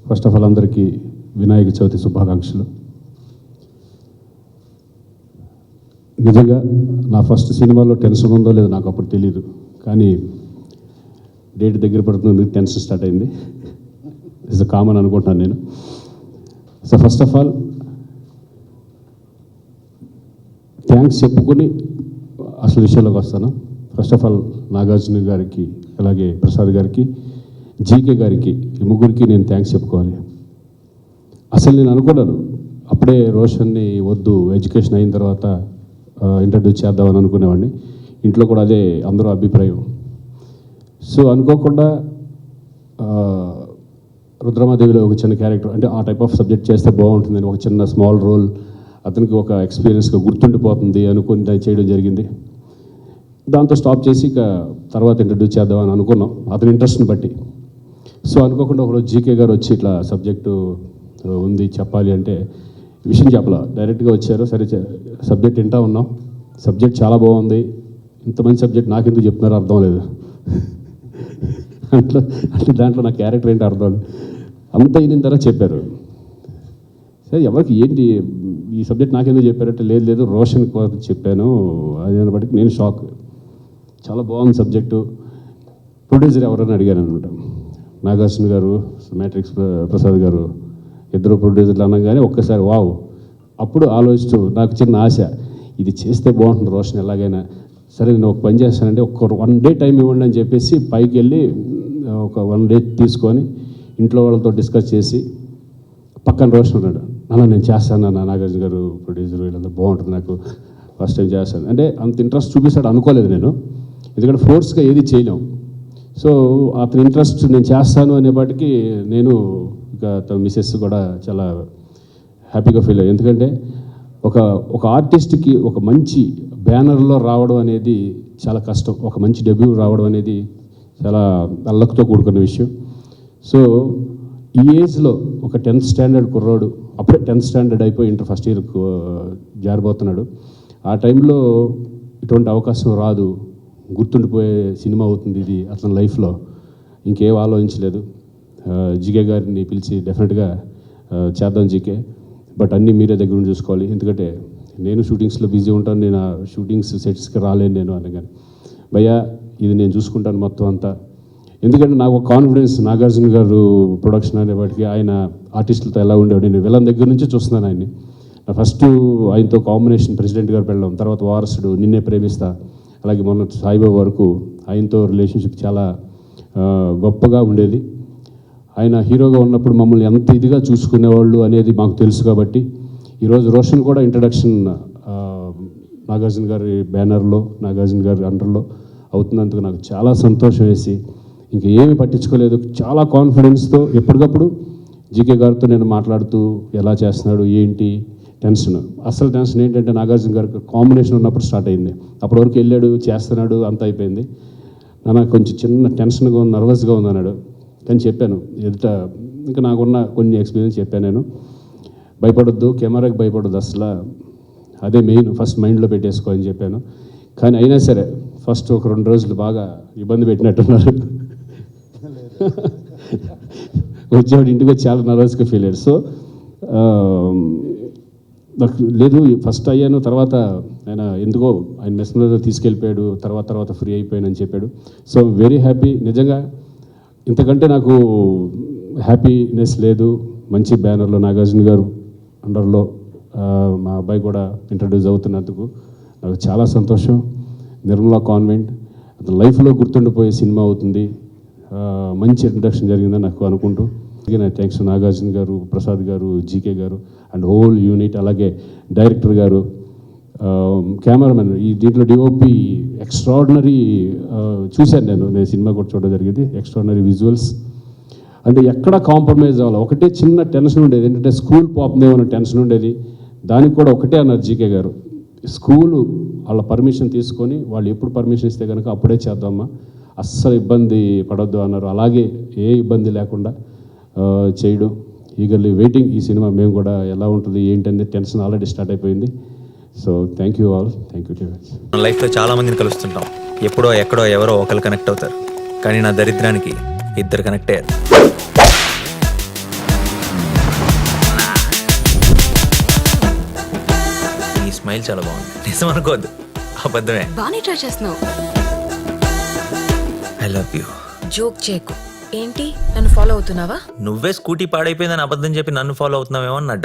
First of all అందరికీ వినాయక చవితి శుభాకాంక్షలు. నిజంగా నా ఫస్ట్ సినిమాలో టెన్షన్ ఉందో లేదో నాకు అప్పుడు తెలియదు, కానీ డేట్ దగ్గర పడుతుంది, టెన్షన్ స్టార్ట్ అయింది. ఇట్స్ కామన్ అనుకుంటున్నాను నేను. So first of all thanks చెప్పుకొని అసలు విషయంలోకి వస్తాను. ఫస్ట్ ఆఫ్ ఆల్ నాగార్జున గారికి, అలాగే ప్రసాద్ గారికి, జీకే గారికి, ఈ ముగ్గురికి నేను థ్యాంక్స్ చెప్పుకోవాలి. అసలు నేను అనుకున్నాను అప్పుడే రోషన్ని వద్దు, ఎడ్యుకేషన్ అయిన తర్వాత ఇంట్రడ్యూస్ చేద్దామని అనుకునేవాడిని. ఇంట్లో కూడా అదే అందరూ అభిప్రాయం. సో అనుకోకుండా రుద్రమాదేవిలో ఒక చిన్న క్యారెక్టర్, అంటే ఆ టైప్ ఆఫ్ సబ్జెక్ట్ చేస్తే బాగుంటుందని ఒక చిన్న స్మాల్ రోల్, అతనికి ఒక ఎక్స్పీరియన్స్గా గుర్తుండిపోతుంది అనుకుని చేయడం జరిగింది. దాంతో స్టాప్ చేసి ఇక తర్వాత ఇంట్రడ్యూస్ చేద్దామని అనుకున్నాం అతని ఇంట్రెస్ట్ని బట్టి. సో అనుకోకుండా ఒకరోజు జీకే గారు వచ్చి ఇట్లా సబ్జెక్టు ఉంది చెప్పాలి అంటే విషయం చెప్పాల, డైరెక్ట్గా వచ్చారు. సరే సబ్జెక్ట్ వింటా ఉన్నాం, సబ్జెక్ట్ చాలా బాగుంది, ఇంత మంచి సబ్జెక్ట్ నాకెందుకు చెప్తున్నారో అర్థం లేదు. అంటే దాంట్లో నా క్యారెక్టర్ ఏంటి అర్థం లేదు. అంత అయిన తర్వాత చెప్పారు, సరే ఎవరికి ఏంటి ఈ సబ్జెక్ట్ నాకెందుకు చెప్పారంటే లేదు రోషన్ చెప్పాను అదే బట్టి నేను షాక్. చాలా బాగుంది సబ్జెక్టు, ప్రొడ్యూసర్ ఎవరైనా అడిగాను అనమాట. నాగార్జున గారు, మ్యాట్రిక్స్ ప్రసాద్ గారు ఇద్దరు ప్రొడ్యూసర్లు అనగానే ఒక్కసారి వావ్. అప్పుడు ఆలోచిస్తూ నాకు చిన్న ఆశ, ఇది చేస్తే బాగుంటుంది రోషన్ ఎలాగైనా. సరే నేను ఒక పని చేస్తానంటే ఒక 1 డే టైం ఇవ్వండి అని చెప్పేసి పైకి వెళ్ళి ఒక 1 డే తీసుకొని ఇంట్లో వాళ్ళతో డిస్కస్ చేసి పక్కన రోషన్ ఉన్నాడు. అలా నేను చేస్తాను నాగార్జున గారు ప్రొడ్యూసర్ వీళ్ళంతా బాగుంటుంది, నాకు ఫస్ట్ టైం చేస్తాను అంటే అంత ఇంట్రెస్ట్ చూపిస్తాడు అనుకోలేదు నేను, ఎందుకంటే ఫోర్స్గా ఏది చేయలేం. సో అతని ఇంట్రెస్ట్ నేను చేస్తాను అనేపాటికి నేను ఇక తన మిసెస్ కూడా చాలా హ్యాపీగా ఫీల్ అయ్యాను. ఎందుకంటే ఒక ఆర్టిస్ట్కి ఒక మంచి బ్యానర్లో రావడం అనేది చాలా కష్టం, ఒక మంచి డెబ్యూ రావడం అనేది చాలా అల్లక్తో కూడుకున్న విషయం. సో ఈ ఏజ్లో ఒక 10th స్టాండర్డ్ కుర్రాడు, అప్పుడే 10th స్టాండర్డ్ అయిపోయి ఇంటర్ ఫస్ట్ ఇయర్ జారిపోతున్నాడు. ఆ టైంలో ఇటువంటి అవకాశం రాదు, గుర్తుండిపోయే సినిమా అవుతుంది ఇది అతని లైఫ్లో, ఇంకేం ఆలోచించలేదు. జీకే గారిని పిలిచి డెఫినెట్గా చేద్దాం జీకే, బట్ అన్నీ మీరే దగ్గర నుండి చూసుకోవాలి, ఎందుకంటే నేను షూటింగ్స్లో బిజీ ఉంటాను, నేను ఆ షూటింగ్స్ సెట్స్కి రాలేను నేను అనగానే, భయ్యా ఇది నేను చూసుకుంటాను మొత్తం అంతా. ఎందుకంటే నాకు ఒక కాన్ఫిడెన్స్, నాగార్జున గారు ప్రొడక్షన్ అనేవాటికి ఆయన ఆర్టిస్టులతో ఎలా ఉండేవాడు, నేను విలన్ దగ్గర నుంచి చూస్తున్నాను ఆయన్ని. నా ఫస్ట్ ఆయనతో కాంబినేషన్ ప్రెసిడెంట్ గారు వెళ్ళడం, తర్వాత వారసుడు, నిన్నే ప్రేమిస్తా, అలాగే మొన్న సాయిబాబా వరకు ఆయనతో రిలేషన్షిప్ చాలా గొప్పగా ఉండేది. ఆయన హీరోగా ఉన్నప్పుడు మమ్మల్ని ఎంత ఇదిగా చూసుకునేవాళ్ళు అనేది మాకు తెలుసు. కాబట్టి ఈరోజు రోషన్ కూడా ఇంట్రడక్షన్ నాగార్జున గారి బ్యానర్లో, నాగార్జున గారి అండర్లో అవుతున్నందుకు నాకు చాలా సంతోషం వేసి ఇంకా ఏమీ పట్టించుకోలేదు. చాలా కాన్ఫిడెన్స్తో ఎప్పటికప్పుడు జీకే గారితో నేను మాట్లాడుతూ ఎలా చేస్తున్నాడు ఏంటి టెన్షన్. అసలు టెన్షన్ ఏంటంటే నాగార్జున గారికి కాంబినేషన్ ఉన్నప్పుడు స్టార్ట్ అయింది. అప్పటి వరకు వెళ్ళాడు, చేస్తున్నాడు, అంత అయిపోయింది. నాకు కొంచెం చిన్న టెన్షన్గా ఉంది, నర్వస్గా ఉంది అన్నాడు. కానీ చెప్పాను ఎదుట, ఇంకా నాకున్న కొన్ని ఎక్స్పీరియన్స్ చెప్పాను నేను, భయపడొద్దు, కెమెరాకి భయపడొద్దు, అసలు అదే మెయిన్, ఫస్ట్ మైండ్లో పెట్టేసుకో అని చెప్పాను. కానీ అయినా సరే ఫస్ట్ ఒక 2 రోజులు బాగా ఇబ్బంది పెట్టినట్టున్నారు. వచ్చేవాడు ఇంటికి వచ్చి చాలా నర్వస్గా ఫీల్ అయ్యాడు. సో నాకు లేదు ఫస్ట్ అయ్యాను, తర్వాత ఆయన ఎందుకో ఆయన మెస్మరైజ్లో తీసుకెళ్ళిపోయాడు, తర్వాత ఫ్రీ అయిపోయాను అని చెప్పాడు. So very happy. నిజంగా ఇంతకంటే నాకు హ్యాపీనెస్ లేదు. మంచి బ్యానర్లో నాగార్జున గారు అండర్లో మా అబ్బాయి కూడా ఇంట్రడ్యూస్ అవుతున్నందుకు నాకు చాలా సంతోషం. నిర్మలా కాన్వెంట్ అతని లైఫ్లో గుర్తుండిపోయే సినిమా అవుతుంది, మంచి ఇంట్రడక్షన్ జరిగిందని నాకు అనుకుంటూ నా థ్యాంక్స్ నాగార్జున గారు, ప్రసాద్ గారు, జీకే గారు అండ్ హోల్ యూనిట్, అలాగే డైరెక్టర్ గారు, కెమెరామెన్, ఈ దీంట్లో డిఓపి ఎక్స్ట్రాడినరీ చూశాను నేను సినిమా కూడా చూడడం జరిగింది. ఎక్స్ట్రాడినరీ విజువల్స్, అంటే ఎక్కడ కాంప్రమైజ్ అవ్వాలి. ఒకటే చిన్న టెన్షన్ ఉండేది ఏంటంటే స్కూల్ పోతుందేమో అనే టెన్షన్ ఉండేది. దానికి కూడా ఒకటే అన్నారు జీకే గారు, స్కూలు వాళ్ళ పర్మిషన్ తీసుకొని వాళ్ళు ఎప్పుడు పర్మిషన్ ఇస్తే కనుక అప్పుడే చేద్దామా, అస్సలు ఇబ్బంది పడొద్దు అన్నారు. అలాగే ఏ ఇబ్బంది లేకుండా చేయడం, ఈగర్లీ వెయిటింగ్. ఈ సినిమా మేము కూడా ఎలా ఉంటుంది ఏంటనేది టెన్షన్ ఆల్రెడీ స్టార్ట్ అయిపోయింది. So thank you all, thank you very much. మన లైఫ్లో చాలా మందిని కలుస్తుంటాం, ఎప్పుడో ఎక్కడో ఎవరో ఒకరు కనెక్ట్ అవుతారు, కానీ నా దరిద్రానికి 2 కనెక్ట్ అయ్యారు. స్మైల్ చాలా బాగుంది. నిజం అనుకోవద్దు, అబద్ధమే. బానే ట్రై చేస్తున్నావు. I love you. జోక్ చేయకు. ఏంటి నన్ను ఫాలో అవుతున్నావా? నువ్వే స్కూటీ పాడైపోయిందని అబద్ధం చెప్పి నన్ను ఫాలో అవుతున్నావేమో అని నా